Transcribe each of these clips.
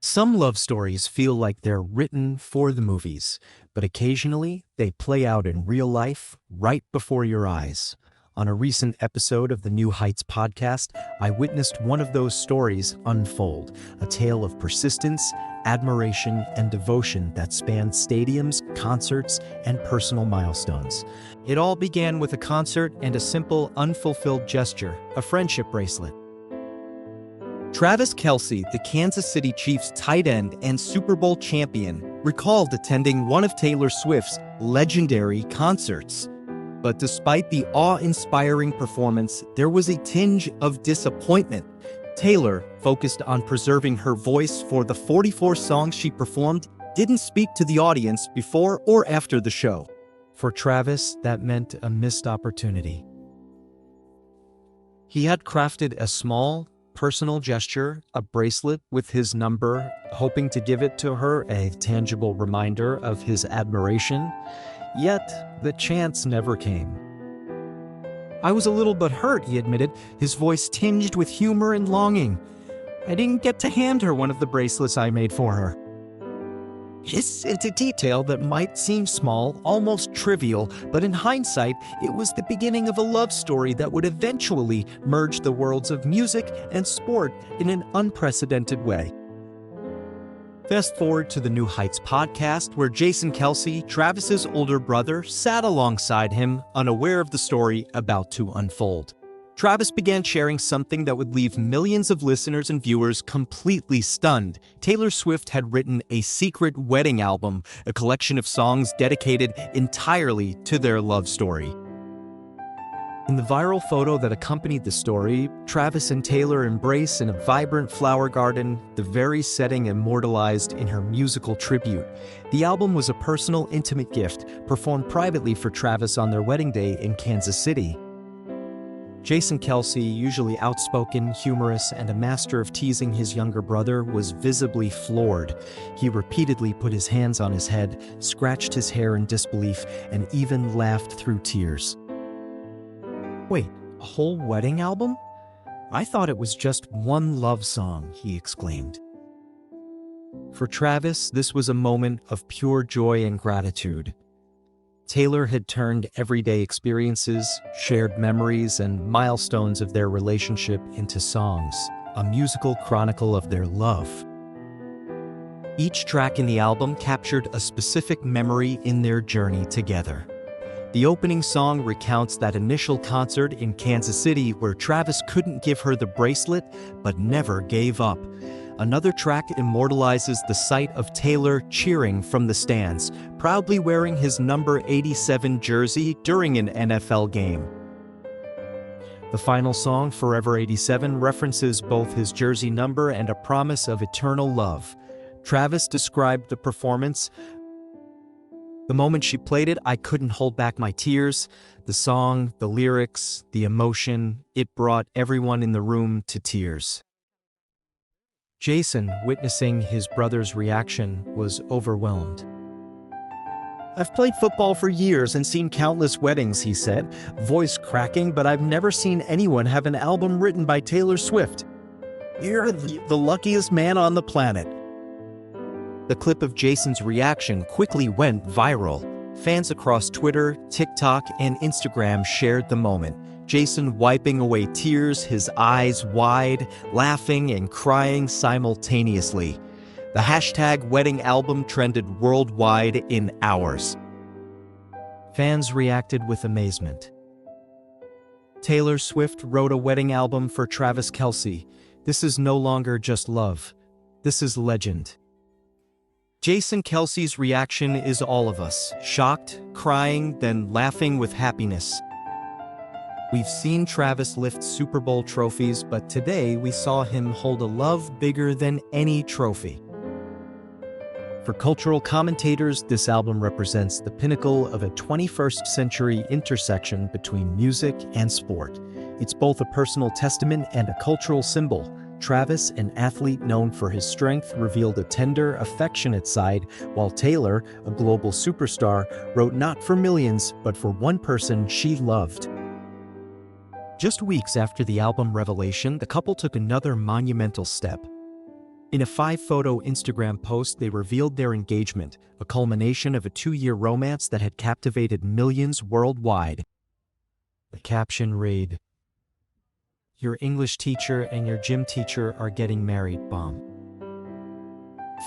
Some love stories feel like they're written for the movies, but occasionally they play out in real life right before your eyes. On a recent episode of the New Heights podcast, I witnessed one of those stories unfold, a tale of persistence, admiration, and devotion that spanned stadiums, concerts, and personal milestones. It all began with a concert and a simple, unfulfilled gesture, a friendship bracelet. Travis Kelce, the Kansas City Chiefs tight end and Super Bowl champion, recalled attending one of Taylor Swift's legendary concerts. But despite the awe-inspiring performance, there was a tinge of disappointment. Taylor, focused on preserving her voice for the 44 songs she performed, didn't speak to the audience before or after the show. For Travis, that meant a missed opportunity. He had crafted a small, personal gesture, a bracelet with his number, hoping to give it to her, a tangible reminder of his admiration. Yet, the chance never came. "I was a little bit hurt," he admitted, his voice tinged with humor and longing. "I didn't get to hand her one of the bracelets I made for her." It's a detail that might seem small, almost trivial, but in hindsight, it was the beginning of a love story that would eventually merge the worlds of music and sport in an unprecedented way. Fast forward to the New Heights podcast, where Jason Kelce, Travis's older brother, sat alongside him, unaware of the story about to unfold. Travis began sharing something that would leave millions of listeners and viewers completely stunned. Taylor Swift had written a secret wedding album, a collection of songs dedicated entirely to their love story. In the viral photo that accompanied the story, Travis and Taylor embrace in a vibrant flower garden, the very setting immortalized in her musical tribute. The album was a personal, intimate gift, performed privately for Travis on their wedding day in Kansas City. Jason Kelce, usually outspoken, humorous, and a master of teasing his younger brother, was visibly floored. He repeatedly put his hands on his head, scratched his hair in disbelief, and even laughed through tears. "Wait, a whole wedding album? I thought it was just one love song," he exclaimed. For Travis, this was a moment of pure joy and gratitude. Taylor had turned everyday experiences, shared memories, and milestones of their relationship into songs, a musical chronicle of their love. Each track in the album captured a specific memory in their journey together. The opening song recounts that initial concert in Kansas City where Travis couldn't give her the bracelet, but never gave up. Another track immortalizes the sight of Taylor cheering from the stands, proudly wearing his number 87 jersey during an NFL game. The final song, Forever 87, references both his jersey number and a promise of eternal love. Travis described the performance. "The moment she played it, I couldn't hold back my tears. The song, the lyrics, the emotion, it brought everyone in the room to tears." Jason, witnessing his brother's reaction, was overwhelmed. "I've played football for years and seen countless weddings," he said, voice cracking, "but I've never seen anyone have an album written by Taylor Swift. You're the luckiest man on the planet." The clip of Jason's reaction quickly went viral. Fans across Twitter, TikTok, and Instagram shared the moment. Jason wiping away tears, his eyes wide, laughing and crying simultaneously. The hashtag wedding album trended worldwide in hours. Fans reacted with amazement. Taylor Swift wrote a wedding album for Travis Kelce. This is no longer just love. This is legend. Jason Kelce's reaction is all of us, shocked, crying, then laughing with happiness. We've seen Travis lift Super Bowl trophies, but today we saw him hold a love bigger than any trophy. For cultural commentators, this album represents the pinnacle of a 21st century intersection between music and sport. It's both a personal testament and a cultural symbol. Travis, an athlete known for his strength, revealed a tender, affectionate side, while Taylor, a global superstar, wrote not for millions, but for one person she loved. Just weeks after the album revelation, the couple took another monumental step. In a 5-photo Instagram post, they revealed their engagement, a culmination of a 2-year romance that had captivated millions worldwide. The caption read, "Your English teacher and your gym teacher are getting married, Mom."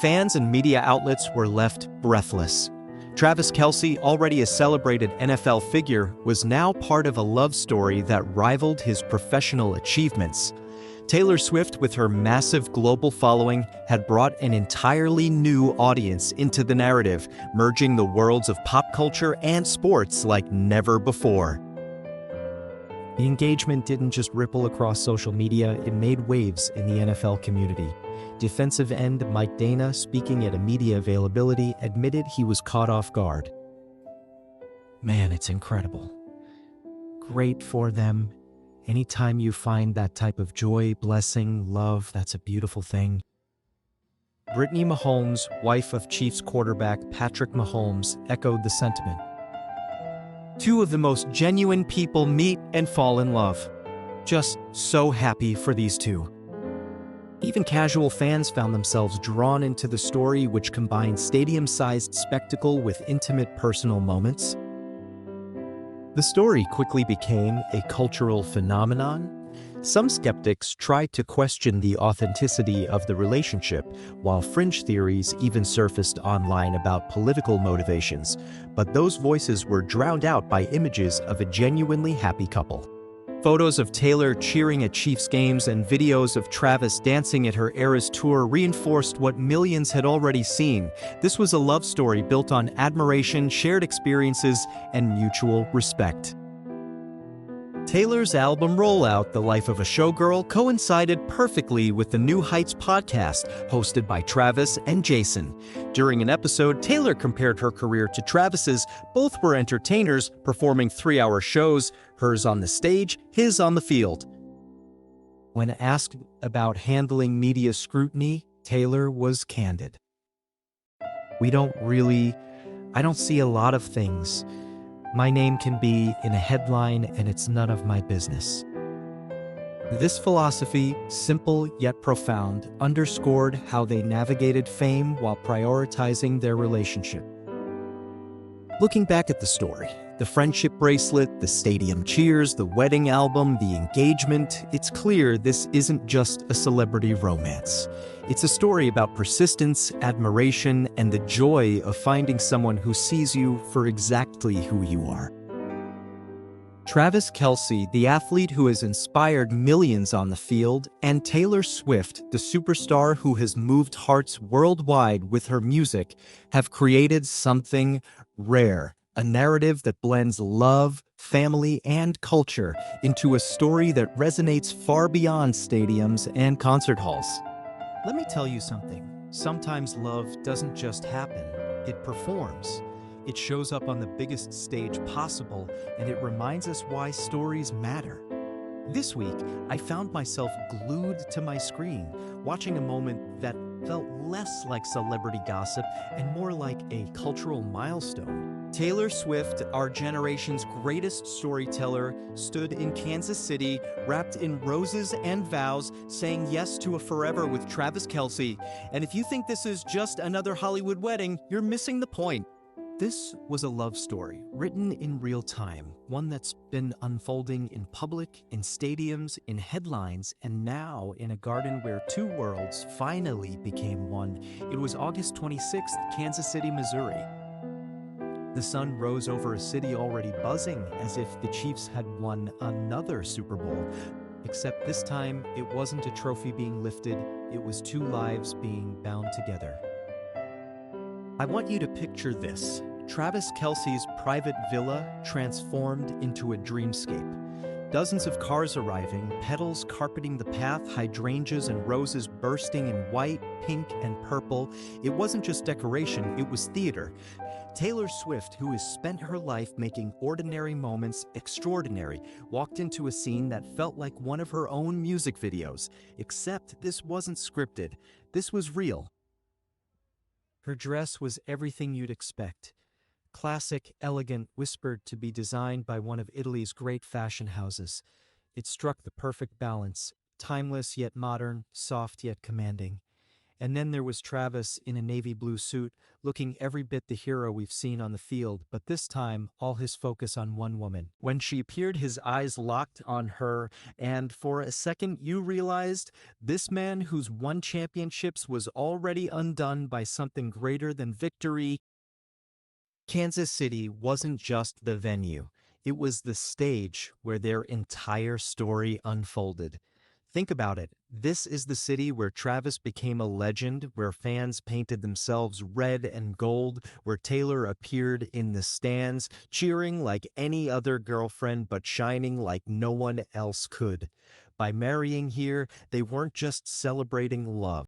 Fans and media outlets were left breathless. Travis Kelce, already a celebrated NFL figure, was now part of a love story that rivaled his professional achievements. Taylor Swift, with her massive global following, had brought an entirely new audience into the narrative, merging the worlds of pop culture and sports like never before. The engagement didn't just ripple across social media, it made waves in the NFL community. Defensive end Mike Dana, speaking at a media availability, admitted he was caught off guard. "Man, it's incredible. Great for them. Anytime you find that type of joy, blessing, love, that's a beautiful thing." Brittany Mahomes, wife of Chiefs quarterback Patrick Mahomes, echoed the sentiment. "Two of the most genuine people meet and fall in love. Just so happy for these two." Even casual fans found themselves drawn into the story, which combined stadium-sized spectacle with intimate personal moments. The story quickly became a cultural phenomenon. Some skeptics tried to question the authenticity of the relationship, while fringe theories even surfaced online about political motivations, but those voices were drowned out by images of a genuinely happy couple. Photos of Taylor cheering at Chiefs games and videos of Travis dancing at her Eras tour reinforced what millions had already seen. This was a love story built on admiration, shared experiences, and mutual respect. Taylor's album rollout, The Life of a Showgirl, coincided perfectly with the New Heights podcast, hosted by Travis and Jason. During an episode, Taylor compared her career to Travis's. Both were entertainers, performing 3-hour shows, hers on the stage, his on the field. When asked about handling media scrutiny, Taylor was candid. I don't see a lot of things. My name can be in a headline and it's none of my business." This philosophy, simple yet profound, underscored how they navigated fame while prioritizing their relationship. Looking back at the story, the friendship bracelet, the stadium cheers, the wedding album, the engagement, it's clear this isn't just a celebrity romance. It's a story about persistence, admiration, and the joy of finding someone who sees you for exactly who you are. Travis Kelce, the athlete who has inspired millions on the field, and Taylor Swift, the superstar who has moved hearts worldwide with her music, have created something rare, a narrative that blends love, family, and culture into a story that resonates far beyond stadiums and concert halls. Let me tell you something. Sometimes love doesn't just happen, it performs. It shows up on the biggest stage possible, and it reminds us why stories matter. This week, I found myself glued to my screen, watching a moment that felt less like celebrity gossip and more like a cultural milestone. Taylor Swift, our generation's greatest storyteller, stood in Kansas City, wrapped in roses and vows, saying yes to a forever with Travis Kelce. And if you think this is just another Hollywood wedding, you're missing the point. This was a love story, written in real time, one that's been unfolding in public, in stadiums, in headlines, and now in a garden where two worlds finally became one. It was August 26th, Kansas City, Missouri. The sun rose over a city already buzzing, as if the Chiefs had won another Super Bowl. Except this time, it wasn't a trophy being lifted, it was two lives being bound together. I want you to picture this. Travis Kelce's private villa transformed into a dreamscape. Dozens of cars arriving, petals carpeting the path, hydrangeas and roses bursting in white, pink, and purple. It wasn't just decoration, it was theater. Taylor Swift, who has spent her life making ordinary moments extraordinary, walked into a scene that felt like one of her own music videos. Except this wasn't scripted. This was real. Her dress was everything you'd expect. Classic, elegant, whispered to be designed by one of Italy's great fashion houses. It struck the perfect balance, timeless yet modern, soft yet commanding. And then there was Travis in a navy blue suit, looking every bit the hero we've seen on the field, but this time, all his focus on one woman. When she appeared, his eyes locked on her, and for a second you realized this man who's won championships was already undone by something greater than victory. Kansas City wasn't just the venue, it was the stage where their entire story unfolded. Think about it. This is the city where Travis became a legend, where fans painted themselves red and gold, where Taylor appeared in the stands, cheering like any other girlfriend but shining like no one else could. By marrying here, they weren't just celebrating love.